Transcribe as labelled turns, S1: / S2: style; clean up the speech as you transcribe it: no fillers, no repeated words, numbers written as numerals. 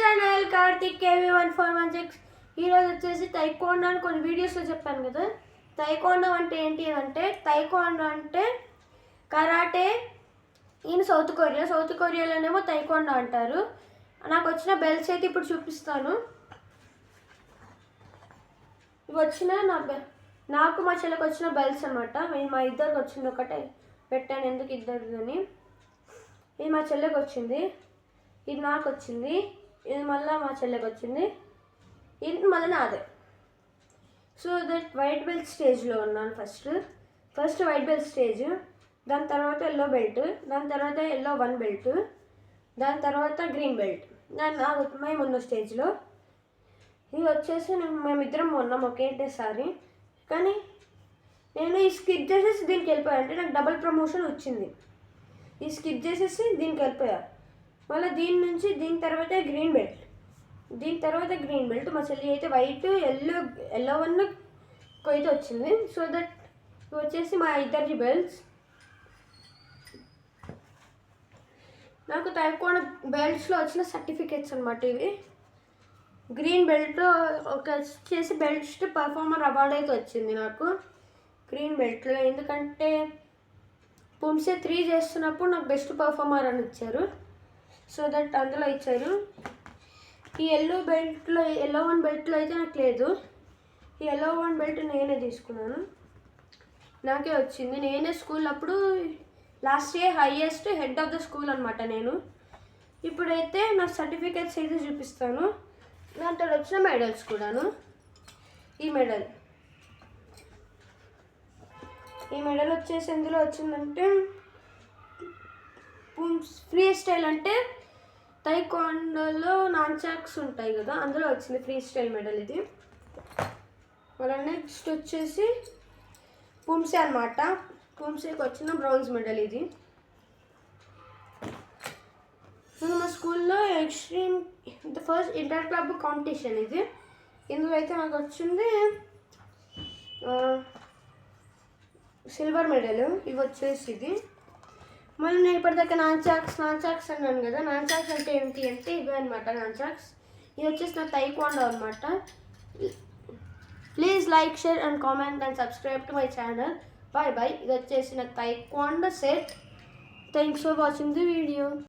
S1: Channel Karthik KV1416. ఈరోజు వచ్చేసి taekwondo అని కొన్ని వీడియోస్లో చెప్పాను కదా. తైక్వాండో అంటే ఏంటి అంటే, తైక్వాండో అంటే కరాటే ఇన్ సౌత్ కొరియాలోనేమో తైక్వాండో అంటారు. నాకు వచ్చిన బెల్ట్స్ అయితే ఇప్పుడు చూపిస్తాను. ఇవి వచ్చిన నాకు మా చెల్లెకి వచ్చిన బెల్ట్స్ అనమాట. మా ఇద్దరికి వచ్చింది ఒకటే పెట్టాను, ఎందుకు ఇద్దరిని. ఇది మా చెల్లెకి వచ్చింది, ఇది నాకు వచ్చింది, ఇది మళ్ళీ మా చెల్లెకి వచ్చింది, ఇది మళ్ళీ నాదే. సో దట్ వైట్ బెల్ట్ స్టేజ్లో ఉన్నాను. ఫస్ట్ వైట్ బెల్ట్ స్టేజ్, దాని తర్వాత ఎల్లో బెల్ట్, దాని తర్వాత ఎల్లో 1 బెల్ట్, దాని తర్వాత గ్రీన్ బెల్ట్. మేము ఉన్న స్టేజ్లో ఇది వచ్చేసి మేమిద్దరం ఉన్నాం ఒకేసారి. కానీ నేను ఈ స్కిప్ చేసేసి దీనికి వెళ్ళిపోయాను, అంటే నాకు డబుల్ ప్రమోషన్ వచ్చింది. ఈ స్కిప్ చేసేసి దీనికి వెళ్ళిపోయా. మళ్ళీ దీని నుంచి దీని తర్వాత గ్రీన్ బెల్ట్, మా చెల్లి అయితే వైట్ ఎల్లో 1 అయితే వచ్చింది. సో దట్ ఇవి వచ్చేసి మా ఇద్దరి బెల్ట్స్. నాకు తైక్వాండో బెల్ట్స్లో వచ్చిన సర్టిఫికేట్స్ అనమాట ఇవి. గ్రీన్ బెల్ట్ వచ్చేసి బెస్ట్ పర్ఫార్మర్ అవార్డు అయితే వచ్చింది నాకు గ్రీన్ బెల్ట్లో. ఎందుకంటే పుంసే 3 చేస్తున్నప్పుడు నాకు బెస్ట్ పర్ఫార్మర్ అని ఇచ్చారు. సో దట్ అందులో ఇచ్చారు. ఈ ఎల్లో 1 బెల్ట్లో అయితే నాకు లేదు. ఈ ఎల్లో 1 బెల్ట్ నేనే తీసుకున్నాను, నాకే వచ్చింది. నేనే స్కూల్ అప్పుడు last year highest head of the school అనమాట నేను. ఇప్పుడైతే నా సర్టిఫికేట్స్ అయితే చూపిస్తాను. దాంట్లో వచ్చిన మెడల్స్ కూడాను. ఈ మెడల్ వచ్చేసి ఎందులో వచ్చిందంటే, ఫ్రీ స్టైల్ అంటే తైక్వాండోలో నాన్చాక్స్ ఉంటాయి కదా, అందులో వచ్చింది ఫ్రీ స్టైల్ మెడల్ ఇది. మళ్ళీ నెక్స్ట్ వచ్చేసి పుంసే అనమాట, పుంసేకి వచ్చిన బ్రాంజ్ మెడల్ ఇది. మా స్కూల్లో extreme first inter club competition ఇది. ఇందులో అయితే నాకు వచ్చింది సిల్వర్ మెడల్. ఇవి వచ్చేసి ఇది. మళ్ళీ నేను ఇప్పటిదాకా నాన్చాక్స్ అన్నాను కదా. నాన్చాక్స్ అంటే ఏంటి అంటే ఇవే అనమాట నాన్చాక్స్. ఇది వచ్చేసి నా తైక్వాండో అనమాట. Please like, share and comment and subscribe to my channel. Bye. ఇది వచ్చేసి నా taekwondo set. Thanks for watching the video.